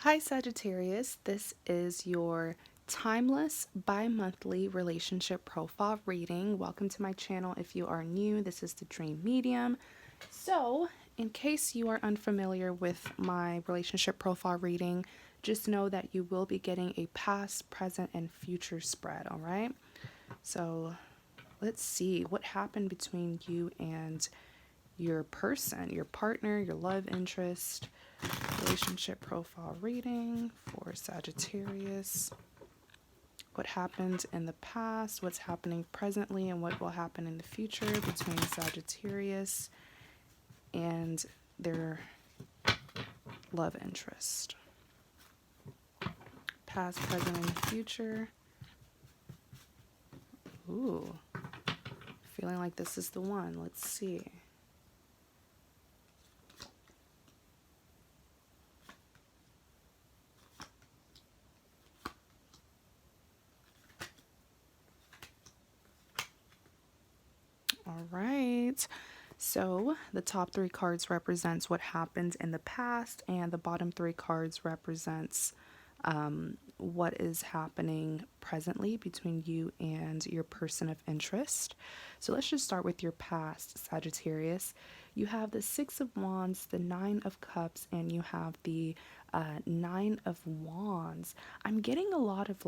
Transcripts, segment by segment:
Hi, Sagittarius. This is your timeless bi-monthly relationship profile reading. Welcome to my channel. If you are new, this is the Dream Medium. So, in case you are unfamiliar with my relationship profile reading, just know that you will be getting a past, present, and future spread, all right? So, let's see what happened between you and your person, your partner, your love interest. Relationship profile reading for Sagittarius. What happened in the past, what's happening presently, and what will happen in the future between Sagittarius and their love interest. Past, present, and future. Ooh, feeling like this is the one. Let's see. All right. So the top three cards represents what happened in the past, and the bottom three cards represents what is happening presently between you and your person of interest. So let's just start with your past, Sagittarius. You have the Six of Wands, the Nine of Cups, and you have the Nine of Wands. I'm getting a lot of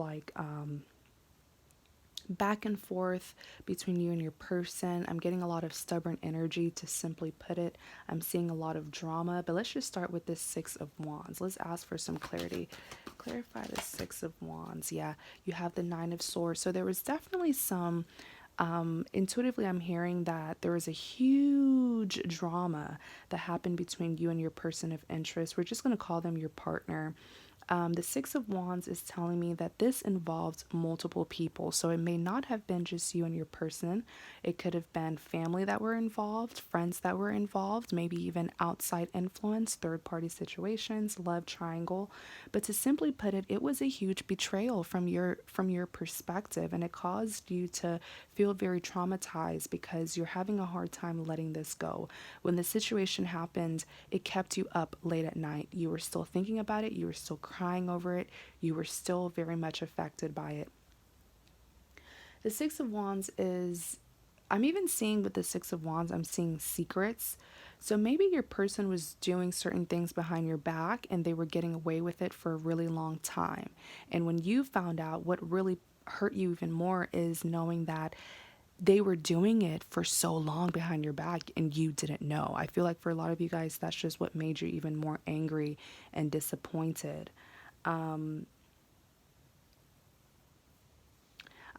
back and forth between you and your person. I'm getting a lot of stubborn energy, to simply put it. I'm seeing a lot of drama, but let's just start with this Six of Wands. Let's ask for some clarity. Clarify the Six of Wands. Yeah, you have the Nine of Swords. So there was definitely some intuitively, I'm hearing that there is a huge drama that happened between you and your person of interest. We're just going to call them your partner. The Six of Wands is telling me that this involves multiple people. So it may not have been just you and your person. It could have been family that were involved, friends that were involved, maybe even outside influence, third party situations, love triangle. But to simply put it, it was a huge betrayal from your perspective, and it caused you to feel very traumatized because you're having a hard time letting this go. When the situation happened, it kept you up late at night. You were still thinking about it, you were still crying over it, you were still very much affected by it. The Six of Wands is, I'm even seeing with the Six of Wands, I'm seeing secrets. So maybe your person was doing certain things behind your back and they were getting away with it for a really long time. And when you found out, what really hurt you even more is knowing that they were doing it for so long behind your back and you didn't know. I feel like for a lot of you guys, that's just what made you even more angry and disappointed. I'm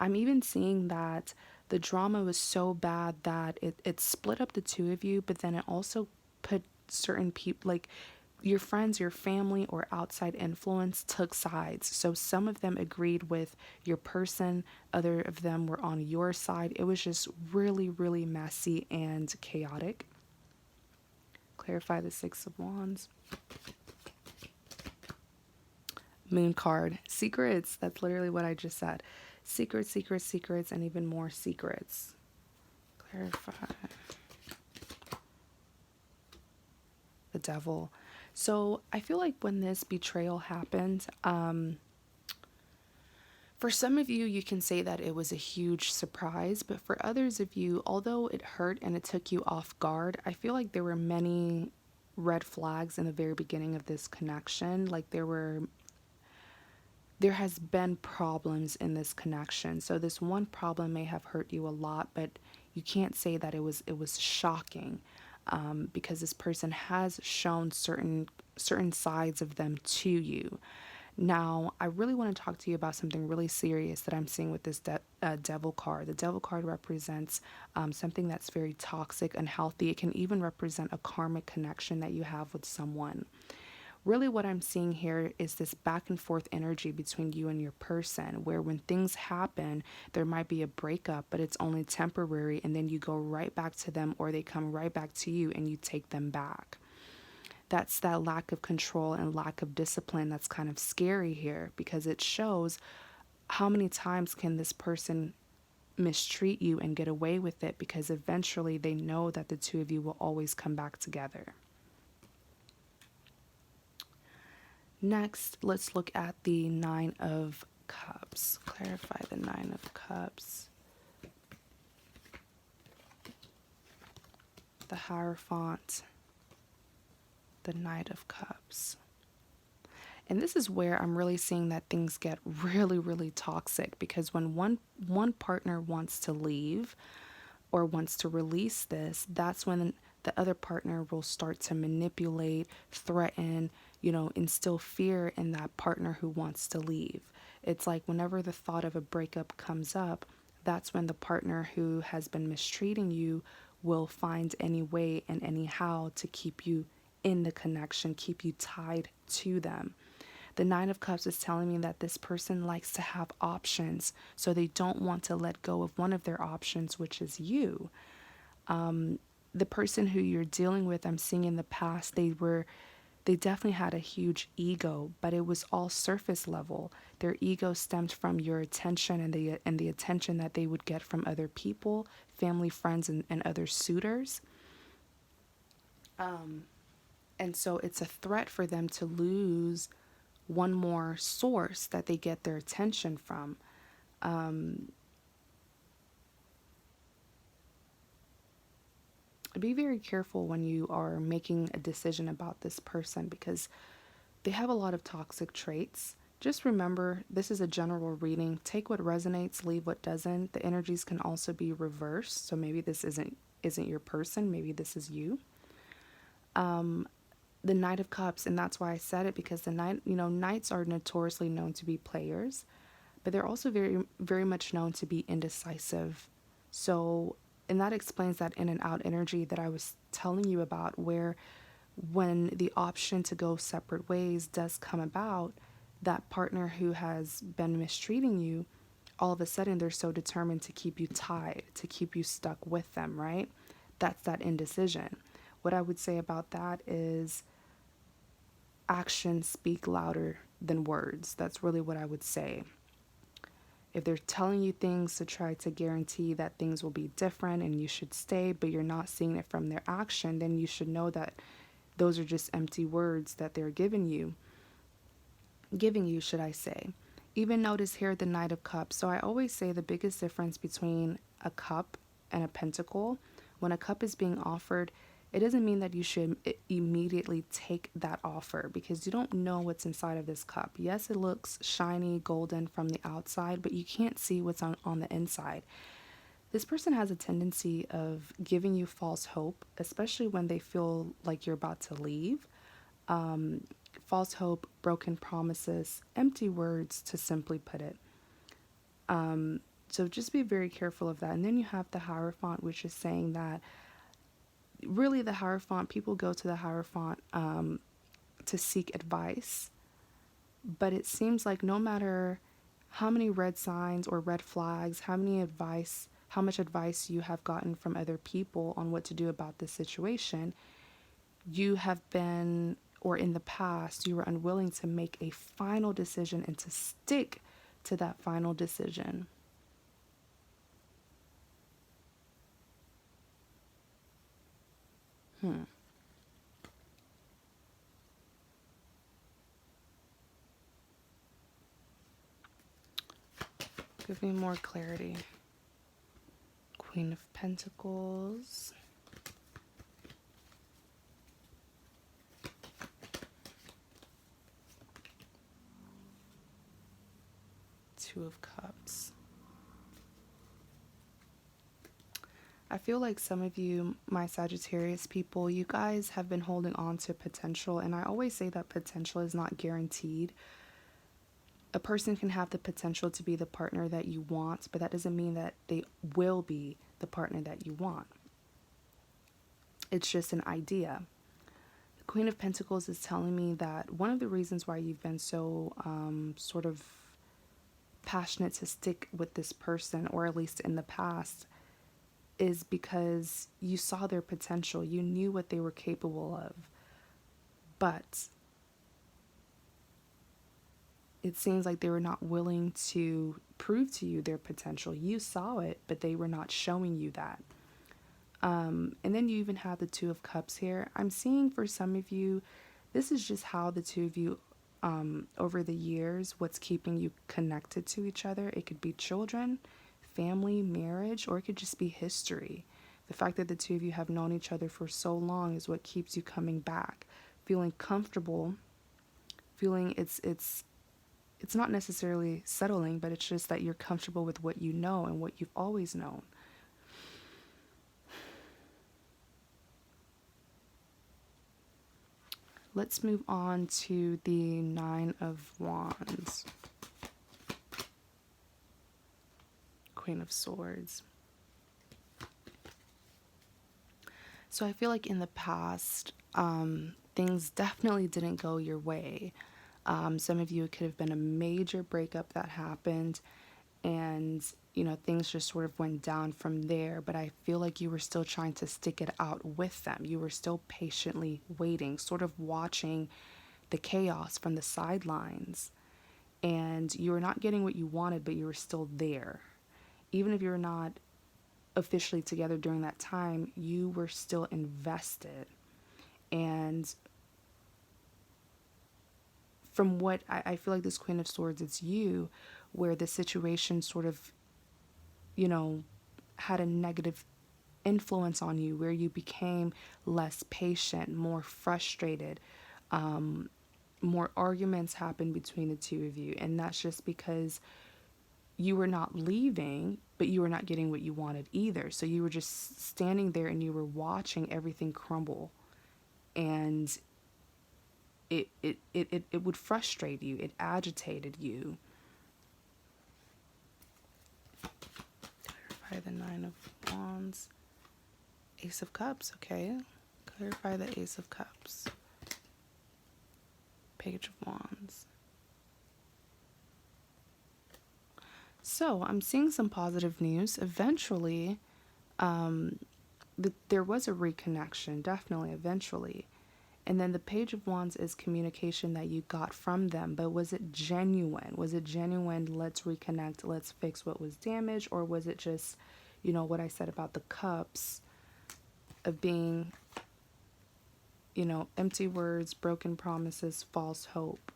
even seeing that the drama was so bad that it split up the two of you, but then it also put certain people, like your friends, your family, or outside influence, took sides. So some of them agreed with your person, other of them were on your side. It was just really, really messy and chaotic. Clarify the Six of Wands. Moon card. Secrets. That's literally what I just said. Secrets, secrets, secrets, and even more secrets. Clarify. The Devil. So I feel like when this betrayal happened, for some of you, you can say that it was a huge surprise, but for others of you, although it hurt and it took you off guard, I feel like there were many red flags in the very beginning of this connection. Like there has been problems in this connection. So this one problem may have hurt you a lot, but you can't say that it was shocking, because this person has shown certain sides of them to you. Now, I really want to talk to you about something really serious that I'm seeing with this devil card. The devil card represents something that's very toxic, unhealthy. It can even represent a karmic connection that you have with someone. Really, what I'm seeing here is this back and forth energy between you and your person, where when things happen, there might be a breakup, but it's only temporary, and then you go right back to them, or they come right back to you and you take them back. That's that lack of control and lack of discipline that's kind of scary here, because it shows how many times can this person mistreat you and get away with it, because eventually they know that the two of you will always come back together. Next, let's look at the Nine of Cups. Clarify the Nine of Cups. The Hierophant. The Knight of Cups. And this is where I'm really seeing that things get really, really toxic, because when one partner wants to leave or wants to release this, that's when the other partner will start to manipulate, threaten, instill fear in that partner who wants to leave. It's like whenever the thought of a breakup comes up, that's when the partner who has been mistreating you will find any way and anyhow to keep you in the connection, keep you tied to them. The Nine of Cups is telling me that this person likes to have options, so they don't want to let go of one of their options, which is you. The person who you're dealing with, I'm seeing in the past, they definitely had a huge ego, but it was all surface level. Their ego stemmed from your attention and the attention that they would get from other people, family, friends, and other suitors. And so it's a threat for them to lose one more source that they get their attention from. Be very careful when you are making a decision about this person, because they have a lot of toxic traits. Just remember, this is a general reading. Take what resonates, leave what doesn't. The energies can also be reversed, so maybe this isn't your person, maybe this is you. The Knight of Cups, and that's why I said it, because the knights are notoriously known to be players, but they're also very, very much known to be indecisive. So, and that explains that in and out energy that I was telling you about, where when the option to go separate ways does come about, that partner who has been mistreating you, all of a sudden they're so determined to keep you tied, to keep you stuck with them, right? That's that indecision. What I would say about that is actions speak louder than words. That's really what I would say. If they're telling you things to try to guarantee that things will be different and you should stay, but you're not seeing it from their action, then you should know that those are just empty words that they're giving you, should I say. Even notice here the Knight of Cups. So I always say the biggest difference between a cup and a pentacle, when a cup is being offered, it doesn't mean that you should immediately take that offer, because you don't know what's inside of this cup. Yes, it looks shiny, golden from the outside, but you can't see what's on the inside. This person has a tendency of giving you false hope, especially when they feel like you're about to leave. False hope, broken promises, empty words, to simply put it. So just be very careful of that. And then you have the Hierophant, which is saying that really the Hierophant, people go to the Hierophant to seek advice. But it seems like no matter how many red signs or red flags, how much advice you have gotten from other people on what to do about this situation, you have been, or in the past, you were unwilling to make a final decision and to stick to that final decision. Give me more clarity. Queen of Pentacles. Two of Cups. I feel like some of you, my Sagittarius people, you guys have been holding on to potential, and I always say that potential is not guaranteed. A person can have the potential to be the partner that you want, but that doesn't mean that they will be the partner that you want. It's just an idea. The Queen of Pentacles is telling me that one of the reasons why you've been so sort of passionate to stick with this person, or at least in the past, is because you saw their potential. You knew what they were capable of. But it seems like they were not willing to prove to you their potential. You saw it, but they were not showing you that. And then you even have the Two of Cups here. I'm seeing for some of you, this is just how the two of you over the years what's keeping you connected to each other. It could be children, family, marriage, or it could just be history. The fact that the two of you have known each other for so long is what keeps you coming back, feeling comfortable, feeling it's not necessarily settling, but it's just that you're comfortable with what you know and what you've always known. Let's move on to the Nine of Wands. Queen of Swords. So I feel like in the past, things definitely didn't go your way. Some of you, it could have been a major breakup that happened, and things just sort of went down from there. But I feel like you were still trying to stick it out with them. You were still patiently waiting, sort of watching the chaos from the sidelines, and you were not getting what you wanted, but you were still there. Even if you're not officially together during that time, you were still invested. And from what I feel like this Queen of Swords, it's you, where the situation sort of, had a negative influence on you, where you became less patient, more frustrated. More arguments happened between the two of you. And that's just because you were not leaving, but you were not getting what you wanted either. So you were just standing there and you were watching everything crumble. And it would frustrate you. It agitated you. Clarify the Nine of Wands. Ace of Cups, okay. Clarify the Ace of Cups. Page of Wands. So I'm seeing some positive news. Eventually, there was a reconnection, definitely, eventually. And then the Page of Wands is communication that you got from them. But was it genuine? Was it genuine, let's reconnect, let's fix what was damaged? Or was it just, what I said about the cups of being, empty words, broken promises, false hope?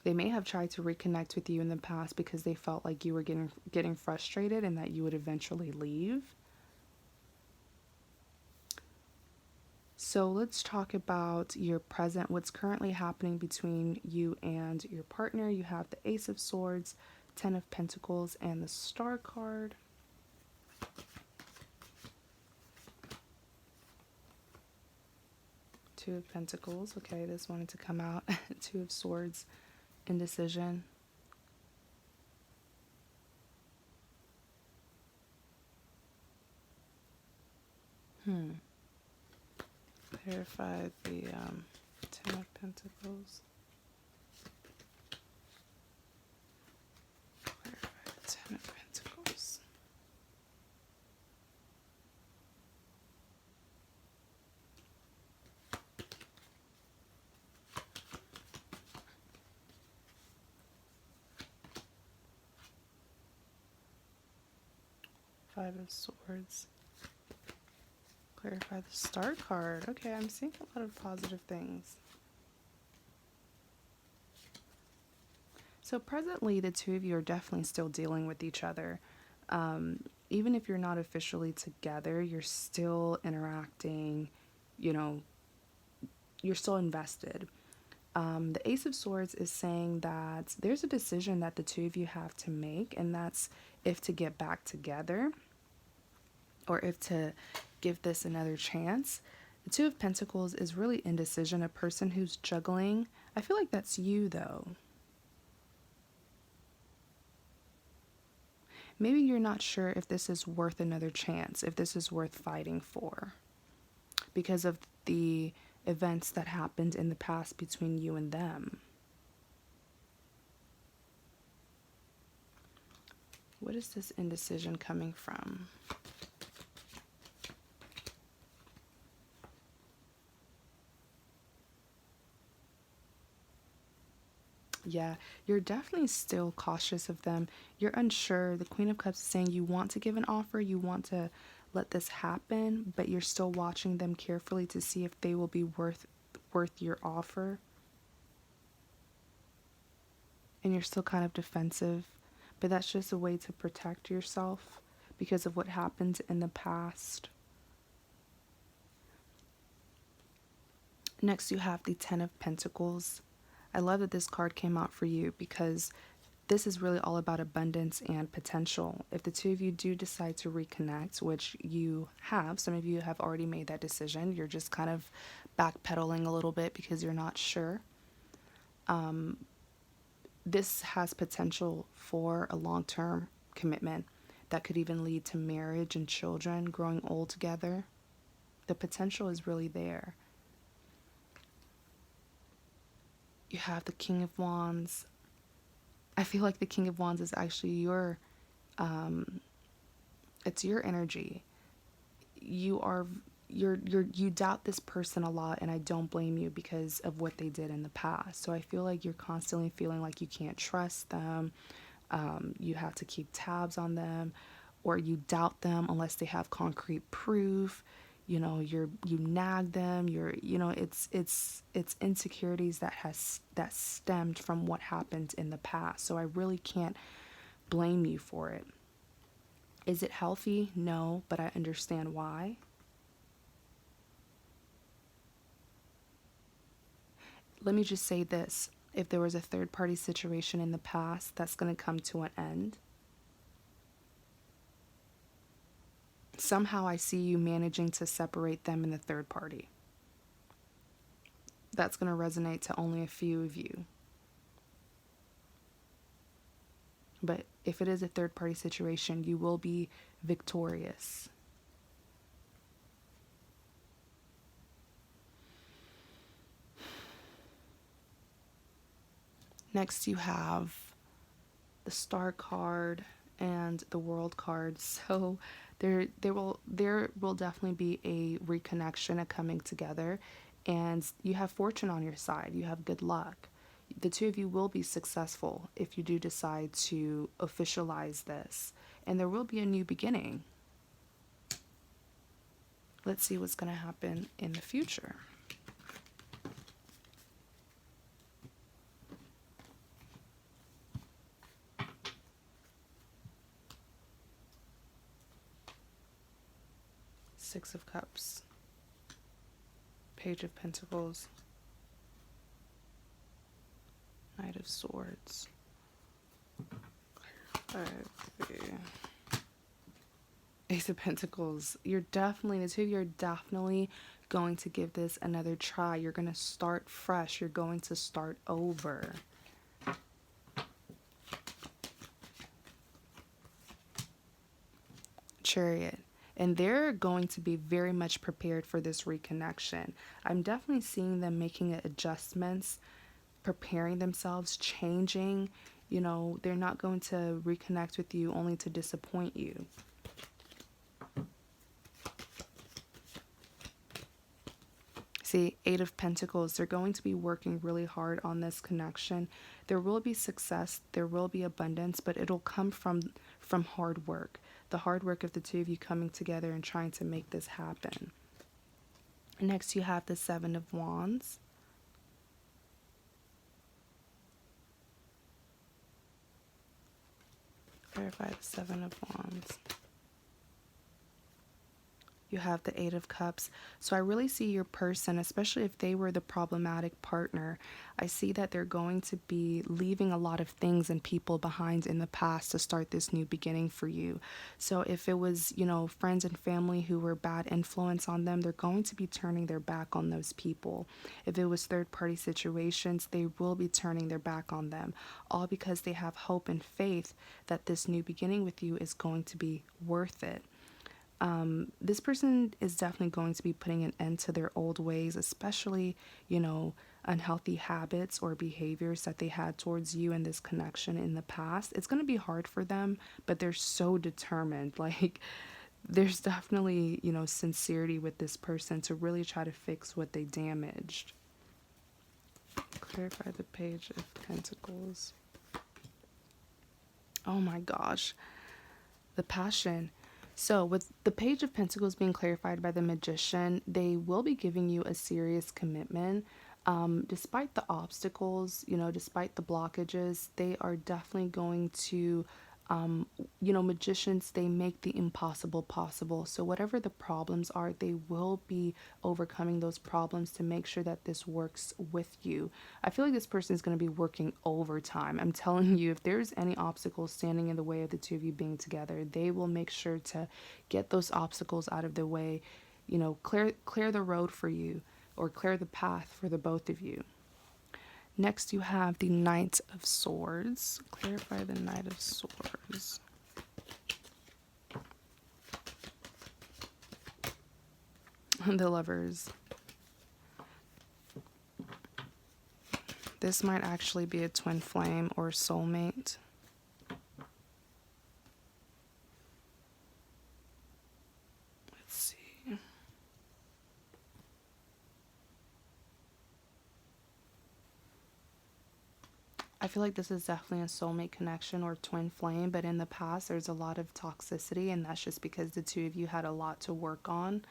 They may have tried to reconnect with you in the past because they felt like you were getting frustrated and that you would eventually leave. So let's talk about your present, what's currently happening between you and your partner. You have the Ace of Swords, Ten of Pentacles, and the Star card. Two of Pentacles. Okay, this wanted to come out. Two of Swords, indecision. Clarify the Ten of Pentacles. Clarify the Ten of Pentacles. Five of Swords. Clarify the Star card. Okay, I'm seeing a lot of positive things. So presently, the two of you are definitely still dealing with each other. Even if you're not officially together, you're still interacting, you're still invested. The Ace of Swords is saying that there's a decision that the two of you have to make, and that's if to get back together or if to give this another chance. The Two of Pentacles is really indecision, a person who's juggling. I feel like that's you, though. Maybe you're not sure if this is worth another chance, if this is worth fighting for, because of the events that happened in the past between you and them. What is this indecision coming from? Yeah, you're definitely still cautious of them. You're unsure. The Queen of Cups is saying you want to give an offer, you want to let this happen, but you're still watching them carefully to see if they will be worth your offer. And you're still kind of defensive, but that's just a way to protect yourself because of what happened in the past. Next, you have the Ten of Pentacles. I love that this card came out for you because this is really all about abundance and potential. If the two of you do decide to reconnect, which you have, some of you have already made that decision. You're just kind of backpedaling a little bit because you're not sure. This has potential for a long-term commitment that could even lead to marriage and children, growing old together. The potential is really there. You have the King of Wands. I feel like the King of Wands is actually it's your energy. You doubt this person a lot, and I don't blame you because of what they did in the past. So I feel like you're constantly feeling like you can't trust them. You have to keep tabs on them, or you doubt them unless they have concrete proof. You know, you nag them. It's insecurities that stemmed from what happened in the past. So I really can't blame you for it. Is it healthy? No, but I understand why. Let me just say this. If there was a third party situation in the past, that's going to come to an end. Somehow I see you managing to separate them and the third party. That's going to resonate to only a few of you. But if it is a third party situation, you will be victorious. Next, you have the Star card and the World card. So there will definitely be a reconnection, a coming together, and you have fortune on your side. You have good luck. The two of you will be successful if you do decide to officialize this, and there will be a new beginning. Let's see what's going to happen in the future. Six of Cups, Page of Pentacles, Knight of Swords, Ace of Pentacles. The two of you are definitely going to give this another try. You're going to start fresh. You're going to start over. Chariot. And they're going to be very much prepared for this reconnection. I'm definitely seeing them making adjustments, preparing themselves, changing. You know, they're not going to reconnect with you only to disappoint you. See, Eight of Pentacles, they're going to be working really hard on this connection. There will be success, there will be abundance, but it'll come from hard work. The hard work of the two of you coming together and trying to make this happen. Next, you have the Seven of Wands. Clarify the Seven of Wands. You have the Eight of Cups. So I really see your person, especially if they were the problematic partner. I see that they're going to be leaving a lot of things and people behind in the past to start this new beginning for you. So if it was, friends and family who were bad influence on them, they're going to be turning their back on those people. If it was third party situations, they will be turning their back on them, all because they have hope and faith that this new beginning with you is going to be worth it. This person is definitely going to be putting an end to their old ways, especially, unhealthy habits or behaviors that they had towards you in this connection in the past. It's going to be hard for them, but they're so determined. Like, there's definitely, sincerity with this person to really try to fix what they damaged. Clarify the Page of Pentacles. Oh my gosh. The Passion. So, with the Page of Pentacles being clarified by the Magician, they will be giving you a serious commitment. Despite the obstacles, despite the blockages, they are definitely going to, magicians, they make the impossible possible. So, whatever the problems are, they will be overcoming those problems to make sure that this works with you. I feel like this person is going to be working overtime. I'm telling you, if there's any obstacles standing in the way of the two of you being together, they will make sure to get those obstacles out of the way, clear the road for you, or clear the path for the both of you. Next, you have the Knight of Swords. Clarify the Knight of Swords. The Lovers. This might actually be a twin flame or soulmate. Let's see. I feel like this is definitely a soulmate connection or twin flame, but in the past there's a lot of toxicity, and that's just because the two of you had a lot to work on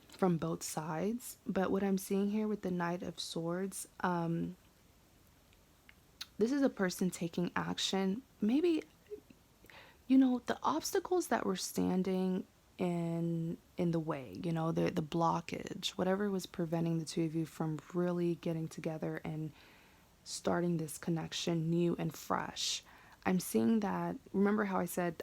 from both sides. But what I'm seeing here with the Knight of Swords, this is a person taking action. Maybe, the obstacles that were standing in the way, the blockage, whatever was preventing the two of you from really getting together and starting this connection new and fresh. I'm seeing that, remember how I said,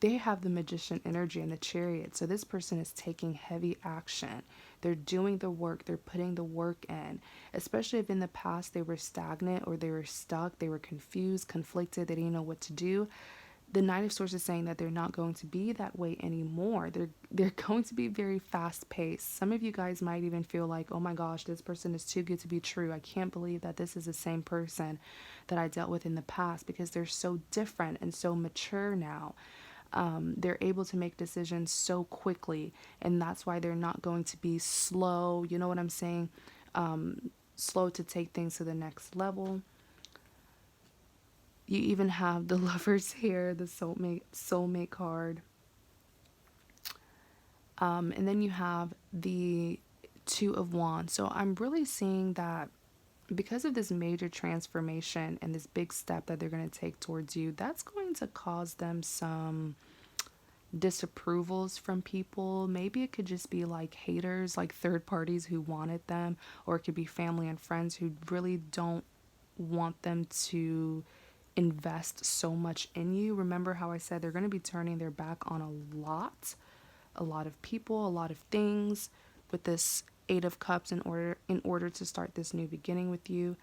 they have the Magician energy and the Chariot. So this person is taking heavy action. They're doing the work. They're putting the work in. Especially if in the past they were stagnant or they were stuck, they were confused, conflicted, they didn't know what to do. The Knight of Swords is saying that they're not going to be that way anymore. They're going to be very fast paced. Some of you guys might even feel like, oh my gosh, this person is too good to be true. I can't believe that this is the same person that I dealt with in the past, because they're so different and so mature now. They're able to make decisions so quickly, and that's why they're not going to be slow. You know what I'm saying? Slow to take things to the next level. You even have the Lovers here, the soulmate card. And then you have the Two of Wands. So I'm really seeing that because of this major transformation and this big step that they're going to take towards you, that's going to cause them some disapprovals from people. Maybe it could just be like haters, like third parties who wanted them, or it could be family and friends who really don't want them to invest so much in you. Remember how I said they're going to be turning their back on a lot of people, a lot of things with this Eight of Cups in order to start this new beginning with you.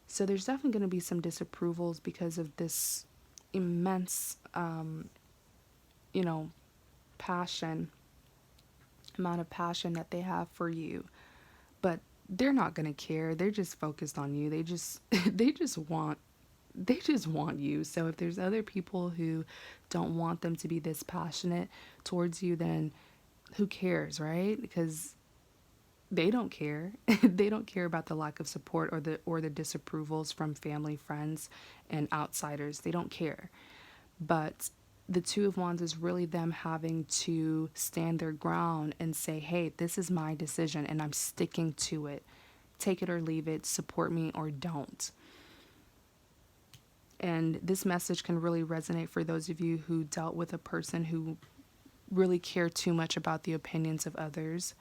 So there's definitely going to be some disapprovals because of this immense passion, amount of passion that they have for you. But they're not going to care. They're just focused on you. They just want you. So if there's other people who don't want them to be this passionate towards you, then who cares, right? Because they don't care. They don't care about the lack of support or the disapprovals from family, friends, and outsiders. They don't care. But the Two of Wands is really them having to stand their ground and say, hey, this is my decision and I'm sticking to it. Take it or leave it, support me or don't. And this message can really resonate for those of you who dealt with a person who really cared too much about the opinions of others.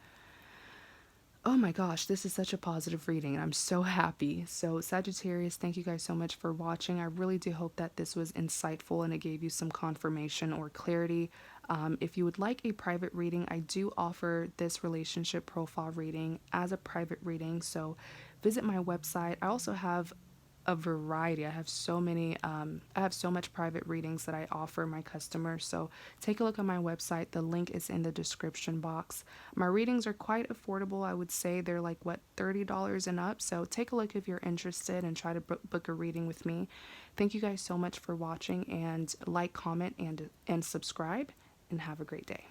Oh my gosh, this is such a positive reading and I'm so happy. So Sagittarius, thank you guys so much for watching. I really do hope that this was insightful and it gave you some confirmation or clarity. If you would like a private reading, I do offer this relationship profile reading as a private reading. So visit my website. I also have a variety. I have so much private readings that I offer my customers. So take a look on my website. The link is in the description box. My readings are quite affordable. I would say they're like, $30 and up. So take a look if you're interested and try to book a reading with me. Thank you guys so much for watching, and like, comment, and subscribe, and have a great day.